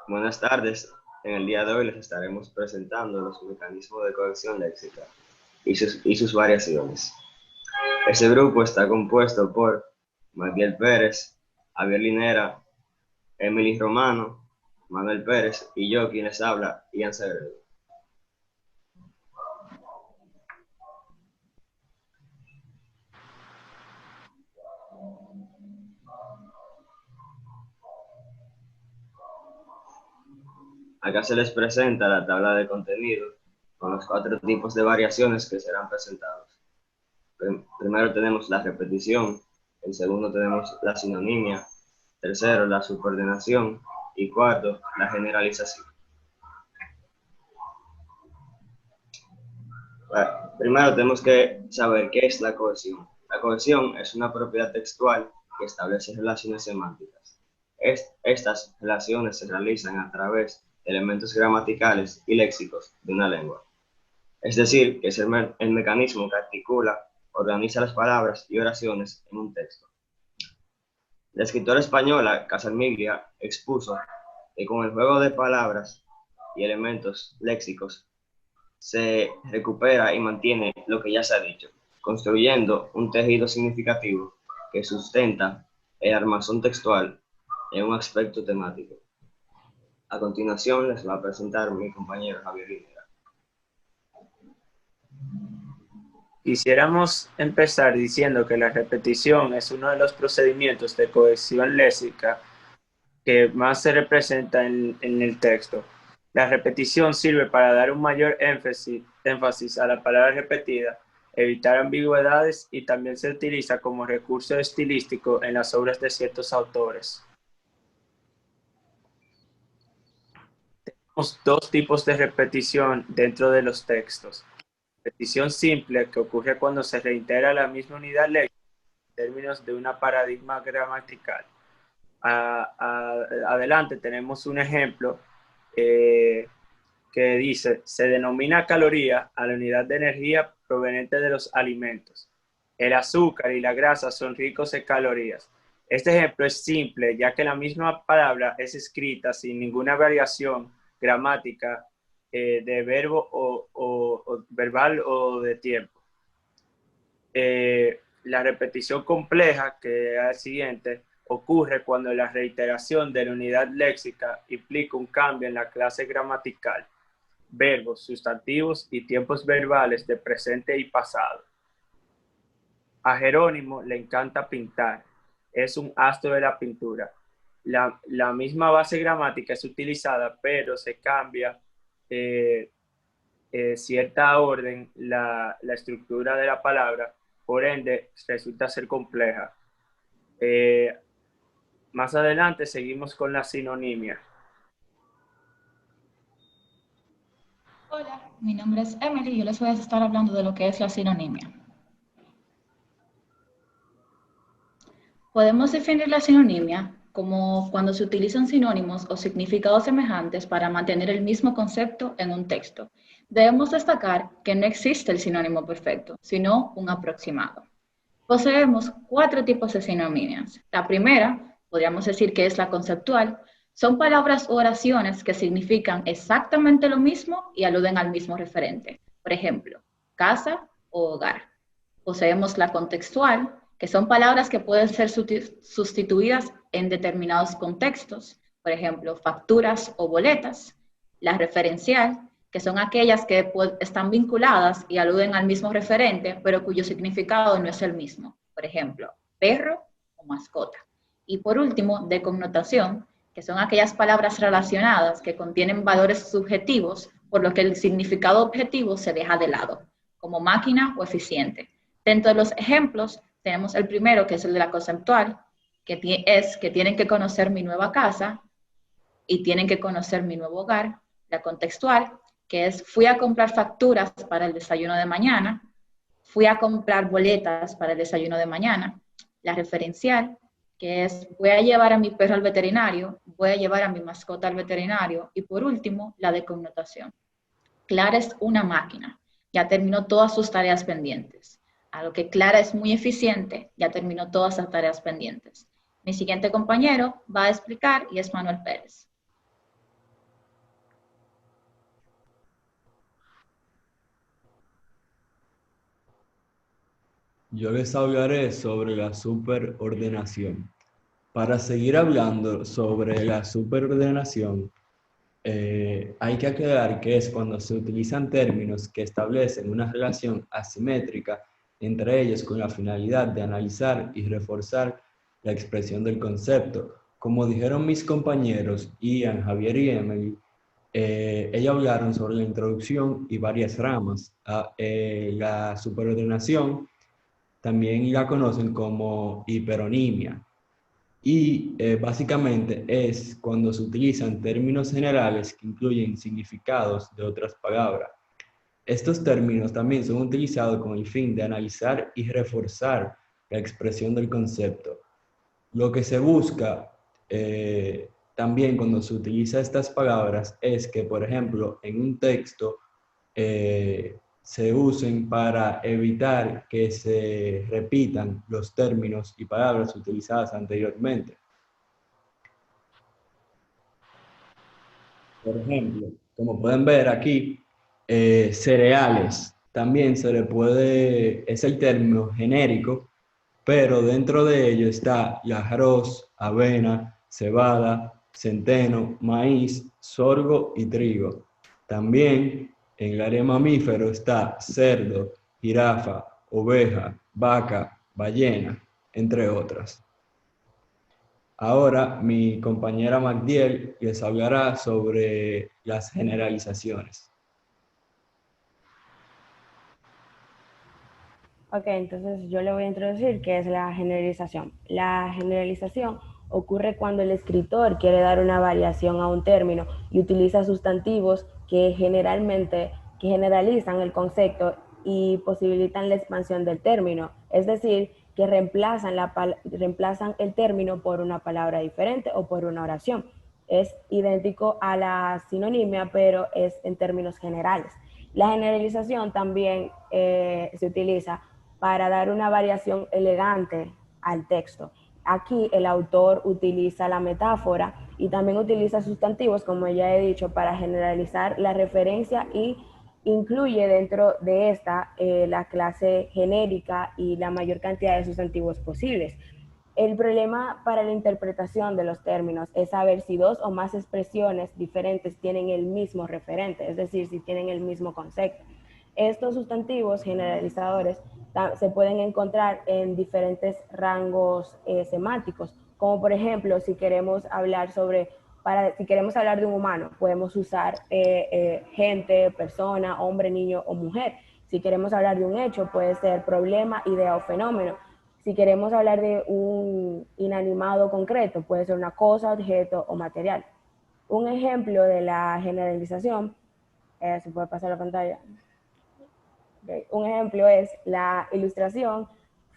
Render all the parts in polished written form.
Buenas tardes. En el día de hoy les estaremos presentando los mecanismos de cohesión léxica y sus variaciones. Este grupo está compuesto por Miguel Pérez, Javier Linera, Emily Romano, Manuel Pérez y yo, quien les habla, Ian Segredo. Acá se les presenta la tabla de contenido con los 4 tipos de variaciones que serán presentados. Primero tenemos la repetición, en segundo tenemos la sinonimia, tercero la subordinación y cuarto la generalización. Bueno, primero tenemos que saber qué es la cohesión. La cohesión es una propiedad textual que establece relaciones semánticas. Estas relaciones se realizan a través de elementos gramaticales y léxicos de una lengua. Es decir, que es el mecanismo que articula, organiza las palabras y oraciones en un texto. La escritora española Casamiglia expuso que con el juego de palabras y elementos léxicos se recupera y mantiene lo que ya se ha dicho, construyendo un tejido significativo que sustenta el armazón textual en un aspecto temático. A continuación les va a presentar mi compañero Javier Rivera. Quisiéramos empezar diciendo que la repetición es uno de los procedimientos de cohesión léxica que más se representa en el texto. La repetición sirve para dar un mayor énfasis a la palabra repetida, evitar ambigüedades y también se utiliza como recurso estilístico en las obras de ciertos autores. Tenemos dos tipos de repetición dentro de los textos. Repetición simple, que ocurre cuando se reitera la misma unidad léxica en términos de una paradigma gramatical. Adelante tenemos un ejemplo que dice, se denomina caloría a la unidad de energía proveniente de los alimentos. El azúcar y la grasa son ricos en calorías. Este ejemplo es simple, ya que la misma palabra es escrita sin ninguna variación gramática de verbo o verbal o de tiempo. La repetición compleja, que es el siguiente, ocurre cuando la reiteración de la unidad léxica implica un cambio en la clase gramatical, verbos, sustantivos y tiempos verbales de presente y pasado. A Jerónimo le encanta pintar, es un astro de la pintura. La misma base gramática es utilizada, pero se cambia cierta orden la estructura de la palabra, por ende resulta ser compleja. Más adelante seguimos con la sinonimia. Hola, mi nombre es Emily y yo les voy a estar hablando de lo que es la sinonimia. Podemos definir la sinonimia como cuando se utilizan sinónimos o significados semejantes para mantener el mismo concepto en un texto. Debemos destacar que no existe el sinónimo perfecto, sino un aproximado. Poseemos 4 tipos de sinonimias. La primera, podríamos decir que es la conceptual, son palabras o oraciones que significan exactamente lo mismo y aluden al mismo referente. Por ejemplo, casa o hogar. Poseemos la contextual, que son palabras que pueden ser sustituidas en determinados contextos, por ejemplo, facturas o boletas. La referencial, que son aquellas que están vinculadas y aluden al mismo referente, pero cuyo significado no es el mismo. Por ejemplo, perro o mascota. Y por último, de connotación, que son aquellas palabras relacionadas que contienen valores subjetivos, por lo que el significado objetivo se deja de lado, como máquina o eficiente. Dentro de los ejemplos, tenemos el primero, que es el de la conceptual, que es que tienen que conocer mi nueva casa y tienen que conocer mi nuevo hogar. La contextual, que es fui a comprar facturas para el desayuno de mañana, fui a comprar boletas para el desayuno de mañana. La referencial, que es voy a llevar a mi perro al veterinario, voy a llevar a mi mascota al veterinario. Y por último, la de connotación. Clara es una máquina, ya terminó todas sus tareas pendientes. A lo que Clara es muy eficiente, ya terminó todas las tareas pendientes. Mi siguiente compañero va a explicar y es Manuel Pérez. Yo les hablaré sobre la superordenación. Para seguir hablando sobre la superordenación, hay que aclarar que es cuando se utilizan términos que establecen una relación asimétrica entre ellos con la finalidad de analizar y reforzar la expresión del concepto. Como dijeron mis compañeros Ian, Javier y Emily, ellos hablaron sobre la introducción y varias ramas. La superordenación también la conocen como hiperonimia. Y básicamente es cuando se utilizan términos generales que incluyen significados de otras palabras. Estos términos también son utilizados con el fin de analizar y reforzar la expresión del concepto. Lo que se busca también cuando se utiliza estas palabras es que, por ejemplo, en un texto se usen para evitar que se repitan los términos y palabras utilizadas anteriormente. Por ejemplo, como pueden ver aquí, cereales también se le puede, es el término genérico, pero dentro de ello está el arroz, avena, cebada, centeno, maíz, sorgo y trigo. También en el área mamífero está cerdo, jirafa, oveja, vaca, ballena, entre otras. Ahora mi compañera Magdiel les hablará sobre las generalizaciones. Ok, entonces yo le voy a introducir qué es la generalización. La generalización ocurre cuando el escritor quiere dar una variación a un término y utiliza sustantivos que generalizan el concepto y posibilitan la expansión del término, es decir, que reemplazan el término por una palabra diferente o por una oración. Es idéntico a la sinonimia, pero es en términos generales. La generalización también se utiliza para dar una variación elegante al texto. Aquí el autor utiliza la metáfora y también utiliza sustantivos, como ya he dicho, para generalizar la referencia y incluye dentro de esta la clase genérica y la mayor cantidad de sustantivos posibles. El problema para la interpretación de los términos es saber si dos o más expresiones diferentes tienen el mismo referente, es decir, si tienen el mismo concepto. Estos sustantivos generalizadores se pueden encontrar en diferentes rangos semánticos, como por ejemplo, si queremos hablar de un humano, podemos usar gente, persona, hombre, niño o mujer. Si queremos hablar de un hecho, puede ser problema, idea o fenómeno. Si queremos hablar de un inanimado concreto, puede ser una cosa, objeto o material. Un ejemplo de la generalización, se puede pasar la pantalla. Okay. Un ejemplo es la Ilustración,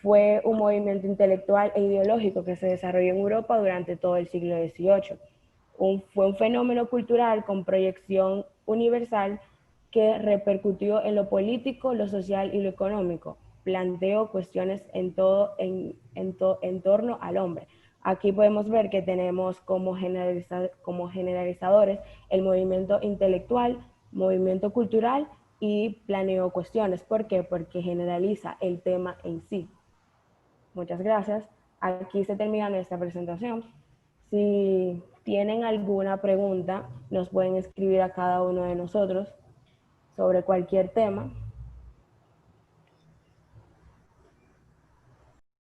fue un movimiento intelectual e ideológico que se desarrolló en Europa durante todo el siglo XVIII. Fue un fenómeno cultural con proyección universal que repercutió en lo político, lo social y lo económico. Planteó cuestiones en torno al hombre. Aquí podemos ver que tenemos como generalizadores el movimiento intelectual, movimiento cultural y planeó cuestiones. ¿Por qué? Porque generaliza el tema en sí. Muchas gracias. Aquí se termina nuestra presentación. Si tienen alguna pregunta, nos pueden escribir a cada uno de nosotros sobre cualquier tema.